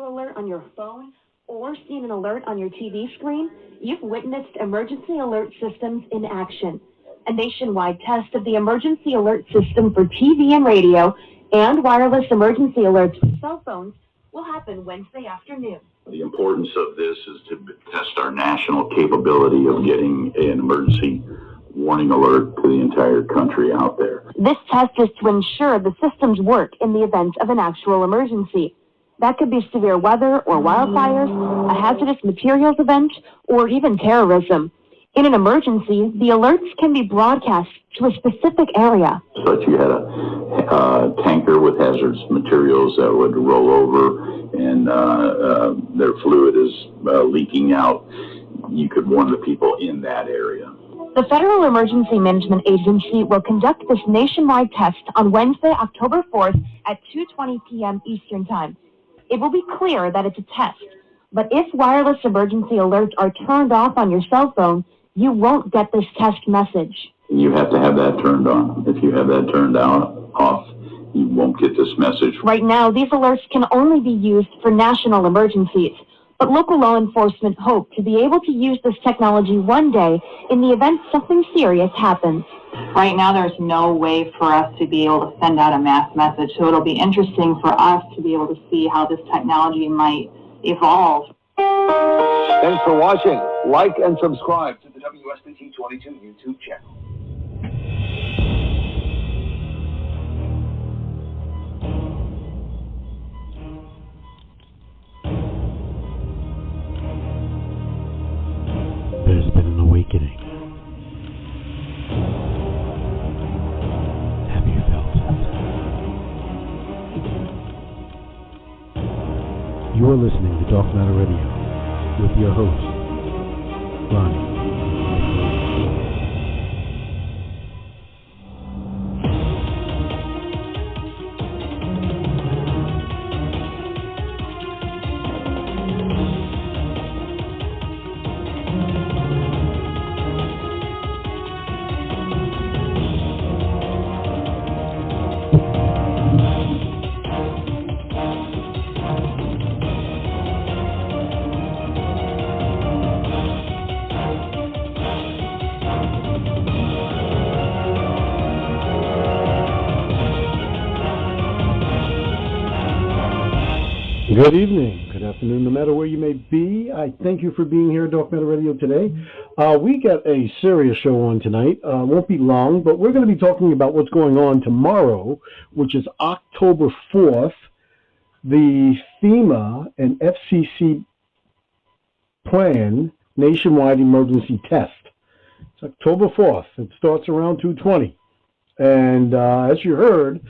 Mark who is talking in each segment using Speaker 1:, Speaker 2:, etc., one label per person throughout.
Speaker 1: alert on your phone or seen an alert on your TV screen, you've witnessed emergency alert systems in action. A nationwide test of the emergency alert system for TV and radio and wireless emergency alerts for cell phones will happen Wednesday afternoon.
Speaker 2: The importance of this is to test our national capability of getting an emergency warning alert to the entire country out there.
Speaker 1: This test is to ensure the systems work in the event of an actual emergency. That could be severe weather or wildfires, a hazardous materials event, or even terrorism. In an emergency, the alerts can be broadcast to a specific area.
Speaker 2: So if you had a tanker with hazardous materials that would roll over and their fluid is leaking out, you could warn the people in that area.
Speaker 1: The Federal Emergency Management Agency will conduct this nationwide test on Wednesday, October 4th at 2:20 p.m. Eastern Time. It will be clear that it's a test, but if wireless emergency alerts are turned off on your cell phone, you won't get this test message.
Speaker 2: You have to have that turned on. If you have that turned off, you won't get this message.
Speaker 1: Right now, these alerts can only be used for national emergencies, but local law enforcement hope to be able to use this technology one day in the event something serious happens.
Speaker 3: Right now, there's no way for us to be able to send out a mass message, so it'll be interesting for us to be able to see how this technology might evolve.
Speaker 4: Thanks for watching. Like and subscribe to the WSBT 22 YouTube channel.
Speaker 5: There's been an awakening. Have you felt it? You are listening to Dark Matter Radio with your host, Ronnie. Good evening, good afternoon, no matter where you may be. I thank you for being here at Dark Matter Radio today. We got a serious show on tonight. Won't be long, but we're going to be talking about what's going on tomorrow, which is October 4th, the FEMA and FCC plan nationwide emergency test. It's October 4th. It starts around 2:20. And as you heard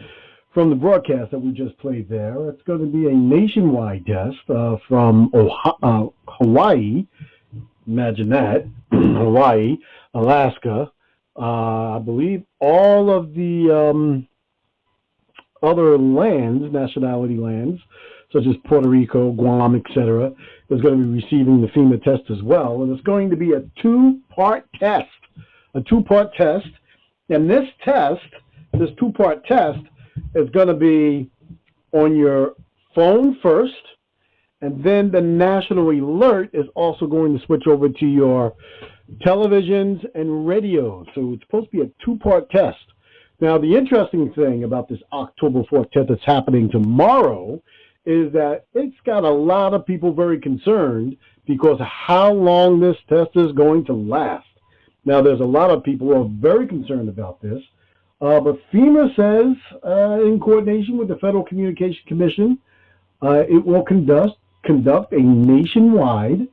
Speaker 5: from the broadcast that we just played there, it's going to be a nationwide test from Hawaii, imagine that, Hawaii, Alaska, I believe all of the other lands, nationality lands, such as Puerto Rico, Guam, etc., is going to be receiving the FEMA test as well. And it's going to be a two-part test. And this two-part test, is going to be on your phone first, and then the national alert is also going to switch over to your televisions and radios. So it's supposed to be a two-part test. Now, the interesting thing about this October 4th test that's happening tomorrow is that it's got a lot of people very concerned because of how long this test is going to last. Now, there's a lot of people who are very concerned about this. But FEMA says, in coordination with the Federal Communications Commission, it will conduct a nationwide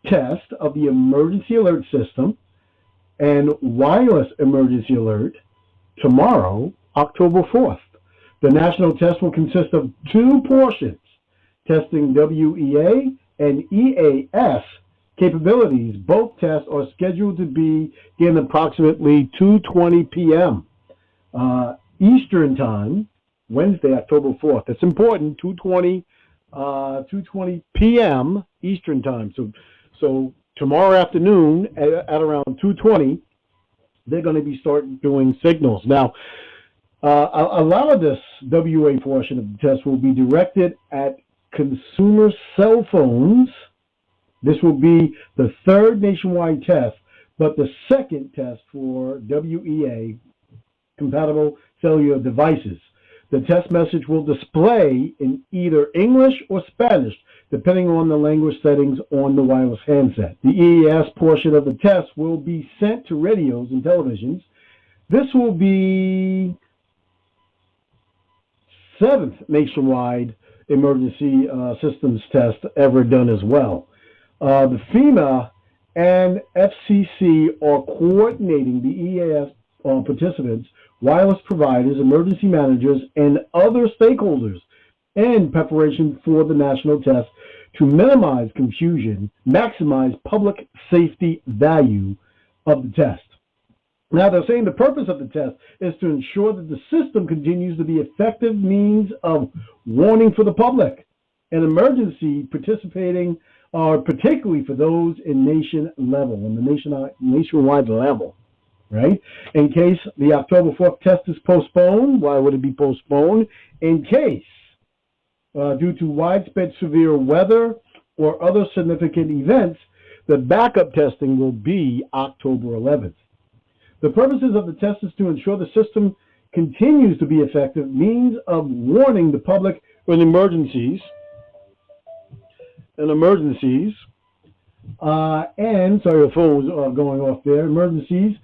Speaker 5: test of the emergency alert system and wireless emergency alert tomorrow, October 4th. The national test will consist of two portions, testing WEA and EAS capabilities. Both tests are scheduled to begin approximately 2:20 p.m. Eastern Time, Wednesday, October 4th. It's important, 2:20 p.m. Eastern Time. So tomorrow afternoon at around 2:20, they're going to be starting doing signals. Now, a lot of this WA portion of the test will be directed at consumer cell phones. This will be the third nationwide test, but the second test for WEA compatible cellular devices. The test message will display in either English or Spanish, depending on the language settings on the wireless handset. The EAS portion of the test will be sent to radios and televisions. This will be seventh nationwide emergency systems test ever done as well. The FEMA and FCC are coordinating the EAS participants, wireless providers, emergency managers, and other stakeholders in preparation for the national test to minimize confusion, maximize public safety value of the test. Now, they're saying the purpose of the test is to ensure that the system continues to be effective means of warning for the public and emergency participating, particularly for those in nation level, in the nationwide level, right? In case the October 4th test is postponed, why would it be postponed? In case, due to widespread severe weather or other significant events, the backup testing will be October 11th. The purposes of the test is to ensure the system continues to be effective means of warning the public in emergencies, sorry, the phone was going off there, emergencies,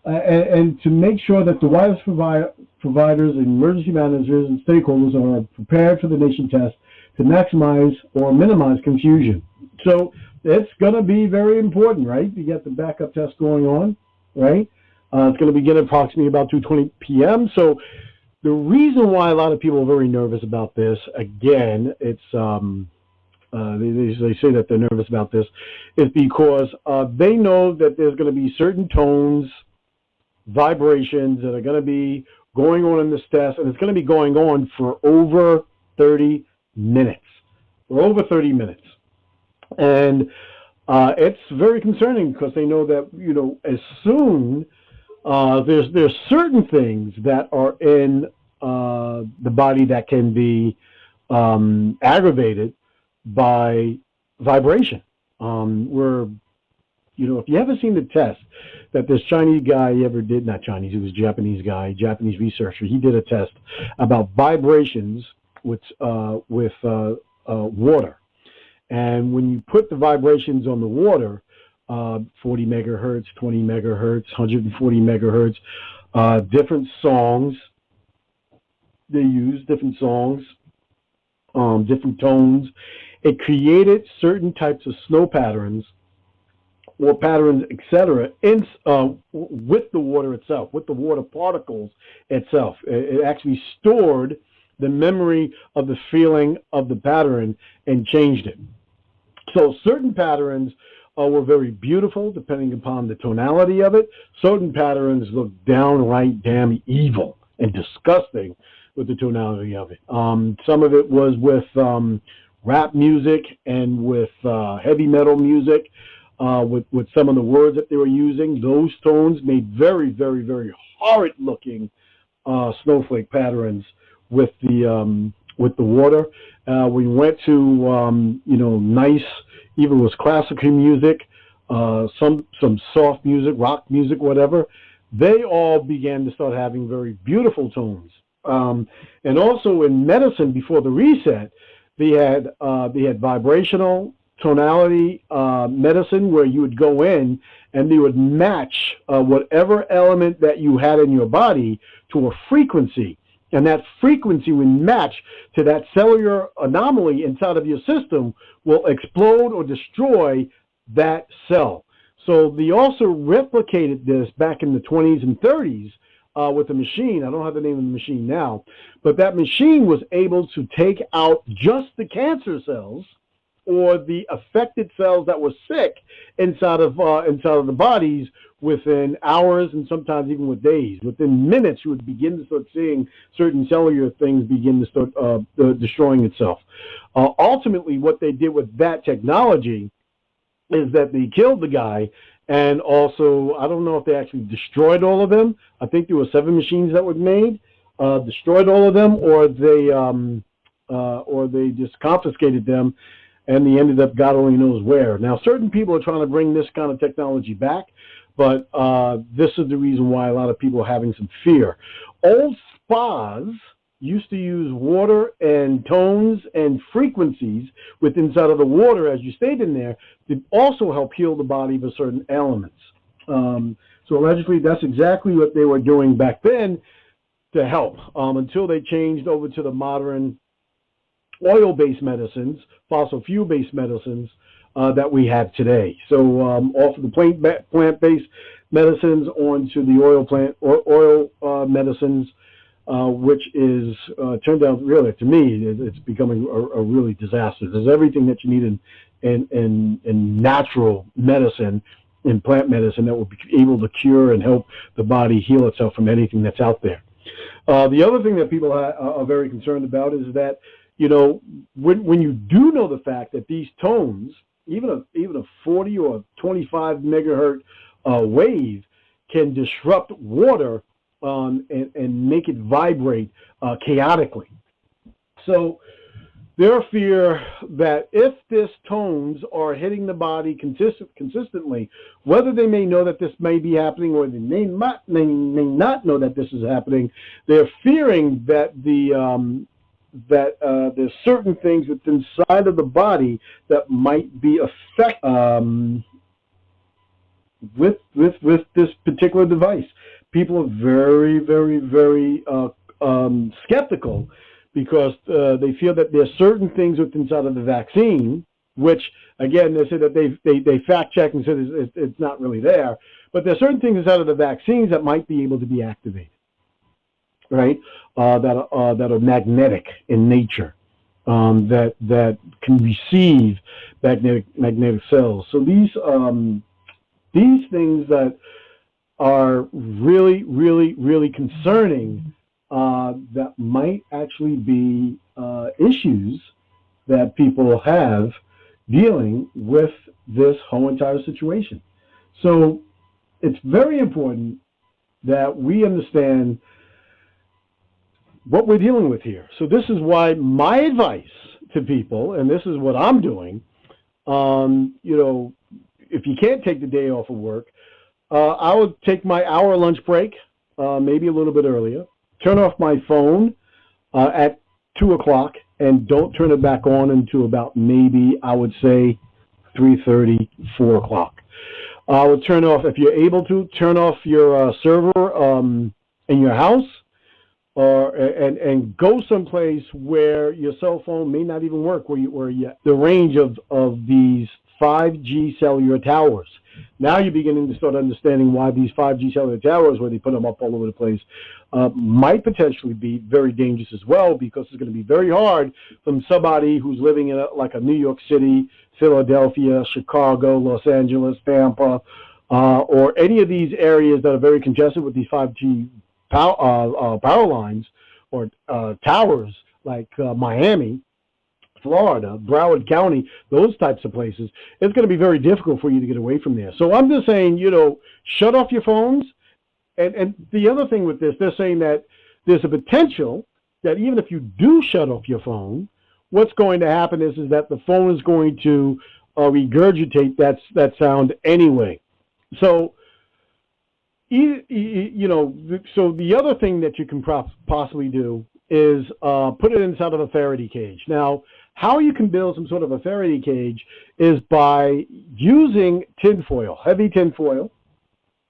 Speaker 5: and to make sure that the wireless providers, emergency managers, and stakeholders are prepared for the nation test to maximize or minimize confusion. So it's going to be very important, right? You get the backup test going on, right? It's going to begin approximately about 2:20 p.m. So the reason why a lot of people are very nervous about this, again, it's they say that they're nervous about this, is because they know that there's going to be certain tones, vibrations that are going to be going on in this test, and it's going to be going on for over 30 minutes. For over 30 minutes. And it's very concerning because they know that, you know, as soon there's certain things that are in the body that can be aggravated by vibration. You know, if you haven't seen the test that this Chinese guy ever did, not Chinese, he was a Japanese guy, Japanese researcher, he did a test about vibrations with water. And when you put the vibrations on the water, 40 megahertz, 20 megahertz, 140 megahertz, different songs, they use different songs, different tones. It created certain types of snow patterns or patterns, etc., with the water itself, with the water particles itself. It actually stored the memory of the feeling of the pattern and changed it. So certain patterns were very beautiful, depending upon the tonality of it. Certain patterns look downright damn evil and disgusting with the tonality of it. Some of it was with rap music and with heavy metal music, with some of the words that they were using. Those tones made very, very, very horrid-looking snowflake patterns with the water. We went to you know, nice, even was classical music, some soft music, rock music, whatever. They all began to start having very beautiful tones. And also in medicine, before the reset, they had vibrational tonality medicine, where you would go in and they would match whatever element that you had in your body to a frequency. And that frequency, when matched to that cellular anomaly inside of your system, will explode or destroy that cell. So they also replicated this back in the 20s and 30s with a machine. I don't have the name of the machine now, but that machine was able to take out just the cancer cells or the affected cells that were sick inside of the bodies within hours and sometimes even with days. Within minutes, you would begin to start seeing certain cellular things begin to start destroying itself. Ultimately, what they did with that technology is that they killed the guy, and also, I don't know if they actually destroyed all of them. I think there were 7 machines that were made, destroyed all of them, or they or they just confiscated them, and they ended up God only knows where. Now, certain people are trying to bring this kind of technology back, but this is the reason why a lot of people are having some fear. Old spas used to use water and tones and frequencies inside of the water as you stayed in there to also help heal the body for certain ailments. So allegedly, that's exactly what they were doing back then to help, until they changed over to the modern oil-based medicines, fossil fuel-based medicines that we have today. So off of the plant-based medicines onto the oil medicines, which is turned out really, to me, it's becoming a really disaster. There's everything that you need in natural medicine, in plant medicine, that will be able to cure and help the body heal itself from anything that's out there. The other thing that people are very concerned about is that, you know, when you do know the fact that these tones, even a 40 or 25 megahertz wave, can disrupt water and make it vibrate chaotically. So their fear that if these tones are hitting the body consistently, whether they may know that this may be happening or they may not know that this is happening, they're fearing that there's certain things within inside of the body that might be affected with this particular device. People are very, very, very skeptical, because they feel that there's certain things within inside of the vaccine, which, again, they say that they fact check and said it's not really there, but there's certain things inside of the vaccines that might be able to be activated, right? That are magnetic in nature, that can receive magnetic cells. So these things that are really, really, really concerning, that might actually be issues that people have dealing with this whole entire situation. So it's very important that we understand what we're dealing with here. So this is why my advice to people, and this is what I'm doing, you know, if you can't take the day off of work, I would take my hour lunch break, maybe a little bit earlier, turn off my phone at 2 o'clock, and don't turn it back on until about maybe, I would say, 3:30, 4 o'clock. I would turn off, if you're able to, turn off your server in your house, and go someplace where your cell phone may not even work, where the range of these 5G cellular towers. Now you're beginning to start understanding why these 5G cellular towers, where they put them up all over the place, might potentially be very dangerous as well, because it's going to be very hard from somebody who's living in like a New York City, Philadelphia, Chicago, Los Angeles, Tampa, or any of these areas that are very congested with these 5G power lines or towers, like Miami, Florida, Broward County, those types of places. It's going to be very difficult for you to get away from there. So I'm just saying, you know, shut off your phones. And the other thing with this, they're saying that there's a potential that even if you do shut off your phone, what's going to happen is that the phone is going to regurgitate that sound anyway. So, you know, so the other thing that you can possibly do is put it inside of a Faraday cage. Now, how you can build some sort of a Faraday cage is by using tinfoil, heavy tinfoil,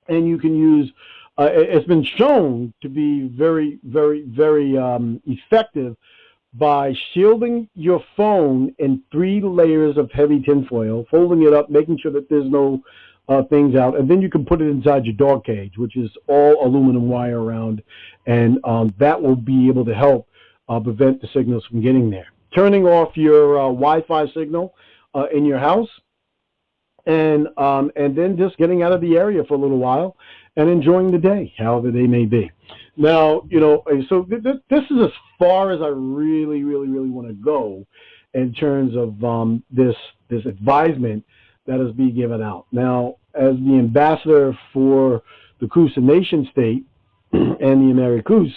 Speaker 5: and you can use, it's been shown to be very, very, very effective by shielding your phone in 3 layers of heavy tinfoil, folding it up, making sure that there's no things out, and then you can put it inside your dog cage, which is all aluminum wire around, and that will be able to help prevent the signals from getting there. Turning off your Wi-Fi signal in your house, and then just getting out of the area for a little while and enjoying the day, however they may be. Now, you know, so this is as far as I really, really, really want to go in terms of this advisement that is being given out. Now, as the ambassador for the Coosa Nation State and the Americus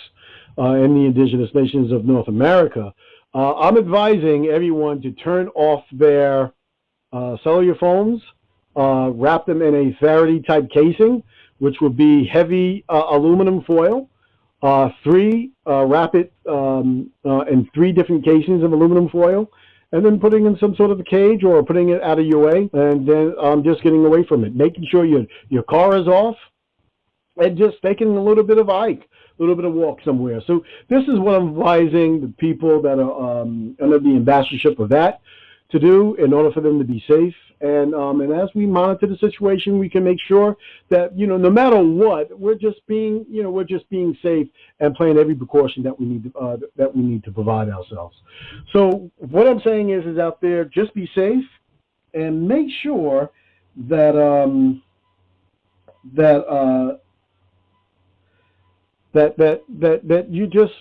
Speaker 5: and the indigenous nations of North America, I'm advising everyone to turn off their cellular phones, wrap them in a Faraday-type casing, which would be heavy aluminum foil. Wrap it in 3 different casings of aluminum foil, and then putting in some sort of a cage or putting it out of your way, and then just getting away from it. Making sure your car is off, and just taking a little bit of a hike, a little bit of walk somewhere. So this is what I'm advising the people that are under the ambassadorship of that to do in order for them to be safe. And as we monitor the situation, we can make sure that, no matter what, we're just being safe and playing every precaution that we need to provide ourselves. So what I'm saying is out there, just be safe and make sure that that you just,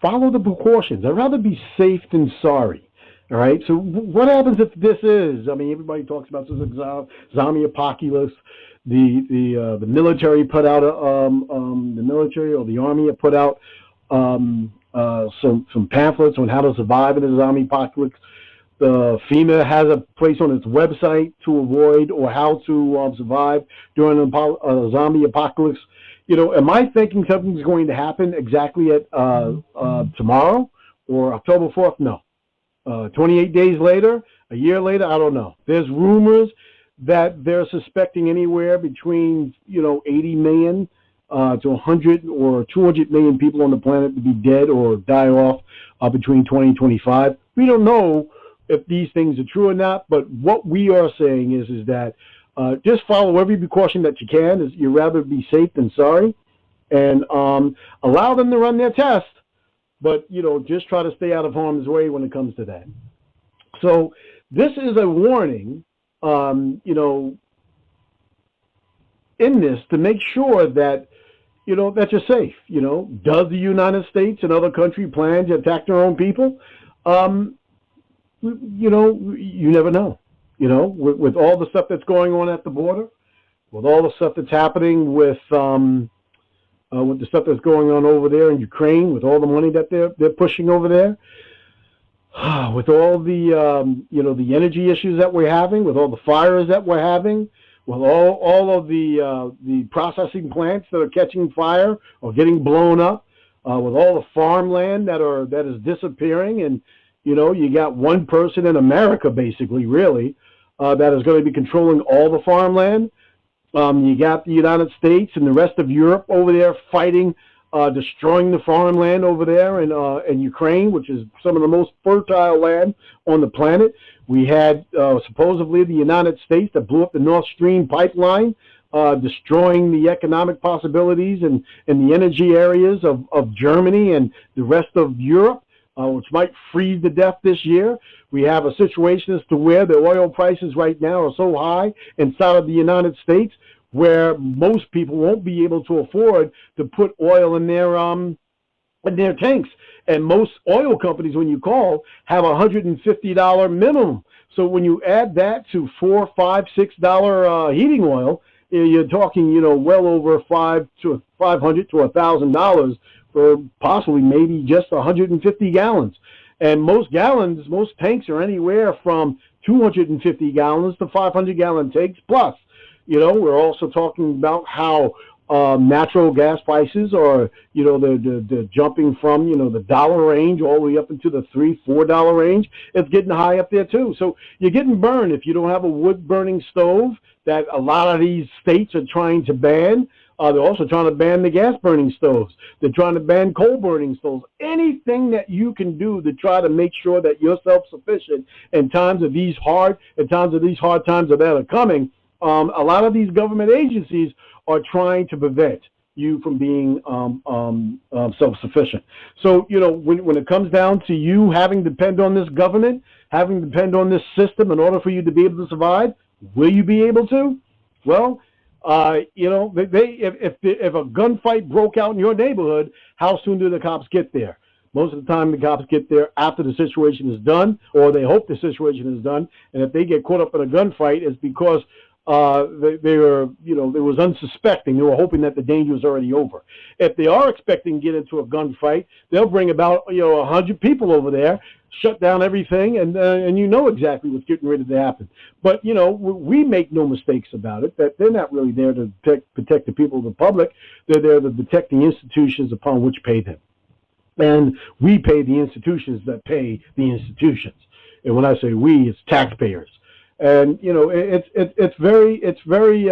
Speaker 5: follow the precautions. I'd rather be safe than sorry. All right. So what happens if this is? I mean, everybody talks about this zombie apocalypse. The military put out the military or the army put out some pamphlets on how to survive in a zombie apocalypse. FEMA has a place on its website to avoid or how to survive during a zombie apocalypse. Am I thinking something's going to happen exactly at tomorrow or October 4th? No. 28 days later, a year later, I don't know. There's rumors that they're suspecting anywhere between 80 million to 100 or 200 million people on the planet to be dead or die off between 20 and 25. We don't know if these things are true or not, but what we are saying is that just follow every precaution that you can. You'd rather be safe than sorry, and allow them to run their test, but just try to stay out of harm's way when it comes to that. So this is a warning, in this to make sure that that you're safe. Does the United States and other countries plan to attack their own people? You never know. With all the stuff that's going on at the border, with all the stuff that's happening with the stuff that's going on over there in Ukraine, with all the money that they're pushing over there, with all the the energy issues that we're having, with all the fires that we're having, with all of the processing plants that are catching fire or getting blown up, with all the farmland that is disappearing, and you got one person in America, basically, really, that is going to be controlling all the farmland. You got the United States and the rest of Europe over there fighting, destroying the farmland over there in Ukraine, which is some of the most fertile land on the planet. We had supposedly the United States that blew up the Nord Stream pipeline, destroying the economic possibilities and the energy areas of Germany and the rest of Europe, which might freeze to death this year. We have a situation as to where the oil prices right now are so high inside of the United States where most people won't be able to afford to put oil in their tanks. And most oil companies, when you call, have $150 minimum. So when you add that to $4, $5, $6 heating oil, you're talking, well over $500 to $1,000 for possibly maybe just 150 gallons. And most tanks are anywhere from 250 gallons to 500-gallon tanks plus. We're also talking about how natural gas prices are, they're jumping from, the dollar range all the way up into the $3, $4 range. It's getting high up there too. So you're getting burned if you don't have a wood-burning stove that a lot of these states are trying to ban. They're also trying to ban the gas-burning stoves. They're trying to ban coal-burning stoves. Anything that you can do to try to make sure that you're self-sufficient in times of these hard times that are coming. A lot of these government agencies are trying to prevent you from being self-sufficient. So, when it comes down to you having to depend on this government, having to depend on this system in order for you to be able to survive, will you be able to? Well, if a gunfight broke out in your neighborhood, how soon do the cops get there? Most of the time, the cops get there after the situation is done, or they hope the situation is done. And if they get caught up in a gunfight, it's because they were, they was unsuspecting. They were hoping that the danger was already over. If they are expecting to get into a gunfight, they'll bring about 100 people over there, shut down everything, and exactly what's getting ready to happen. But we make no mistakes about it. That they're not really there to protect the people of the public. They're there to protect the institutions upon which pay them, and we pay the institutions that pay the institutions. And when I say we, it's taxpayers. And it's very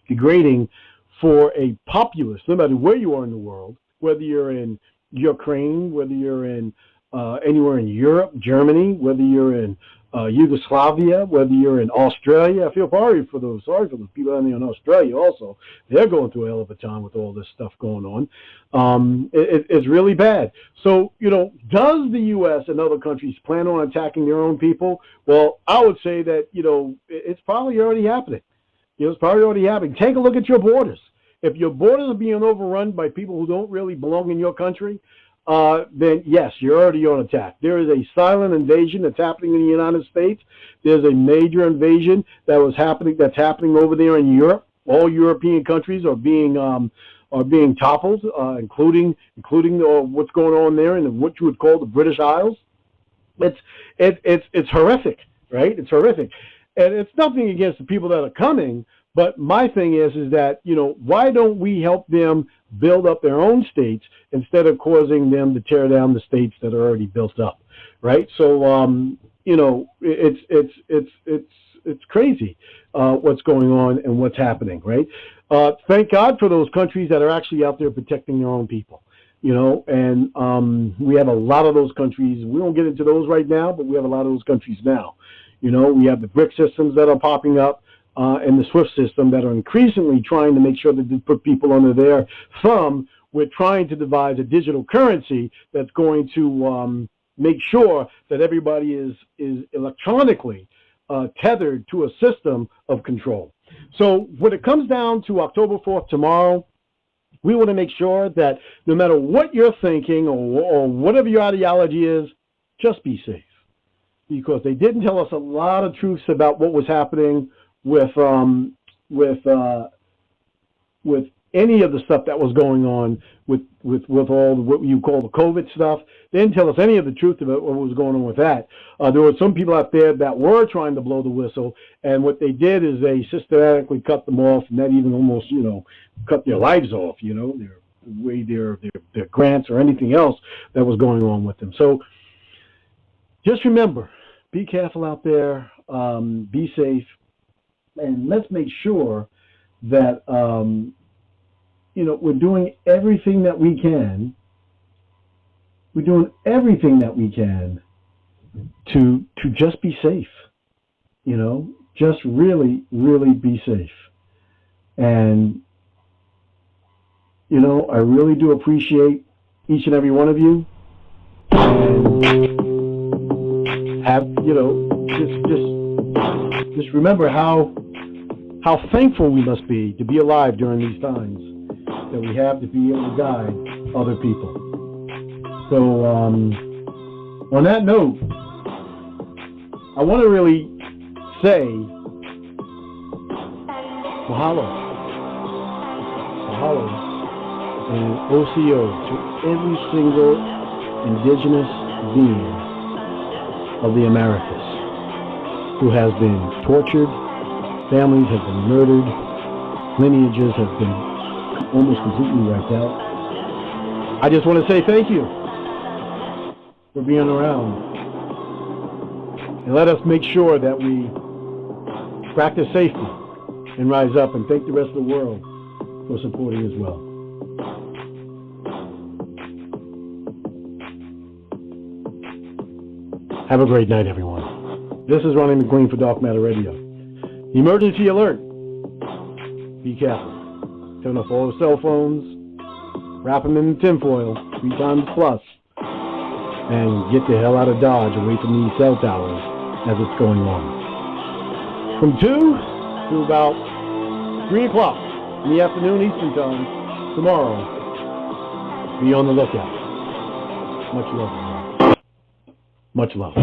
Speaker 5: degrading for a populace, no matter where you are in the world, whether you're in Ukraine, whether you're in anywhere in Europe, Germany, whether you're in Yugoslavia, whether you're in Australia. I feel sorry for those people down there in Australia also. They're going through a hell of a time with all this stuff going on. It's really bad. So, does the U.S. and other countries plan on attacking their own people? Well, I would say that, it's probably already happening. It's probably already happening. Take a look at your borders. If your borders are being overrun by people who don't really belong in your country, then yes, you're already on attack. There is a silent invasion that's happening in the United States. There's a major invasion that's happening over there in Europe. All European countries are being toppled, including what's going on there in what you would call the British Isles. It's horrific, right? It's horrific, and it's nothing against the people that are coming. But my thing is that, why don't we help them build up their own states instead of causing them to tear down the states that are already built up, right? So, it's crazy what's going on and what's happening, right? Thank God for those countries that are actually out there protecting their own people, and we have a lot of those countries. We won't get into those right now, but we have a lot of those countries now. We have the BRIC systems that are popping up. And the SWIFT system that are increasingly trying to make sure that they put people under their thumb. We're trying to devise a digital currency that's going to make sure that everybody is electronically tethered to a system of control. So when it comes down to October 4th tomorrow, we want to make sure that no matter what you're thinking or whatever your ideology is, just be safe. Because they didn't tell us a lot of truths about what was happening with any of the stuff that was going on with all what you call the COVID stuff. They didn't tell us any of the truth about what was going on with that. There were some people out there that were trying to blow the whistle, and what they did is they systematically cut them off, and that even almost, cut their lives off, their grants or anything else that was going on with them. So just remember, be careful out there, be safe. And let's make sure that, we're doing everything that we can. We're doing everything that we can to just be safe. Just really, really be safe. And, I really do appreciate each and every one of you. And have, just remember how thankful we must be to be alive during these times, that we have to be able to guide other people. So, on that note, I want to really say mahalo and OCO to every single indigenous being of the Americas who has been tortured. Families have been murdered. Lineages have been almost completely wiped out. I just want to say thank you for being around. And let us make sure that we practice safety and rise up, and thank the rest of the world for supporting as well. Have a great night, everyone. This is Ronnie McQueen for Dark Matter Radio. Emergency alert. Be careful. Turn off all the cell phones, wrap them in tinfoil 3 times plus, and get the hell out of Dodge, away from these cell towers as it's going on. From 2 to about 3 o'clock in the afternoon Eastern Time tomorrow, be on the lookout. Much love. Much love.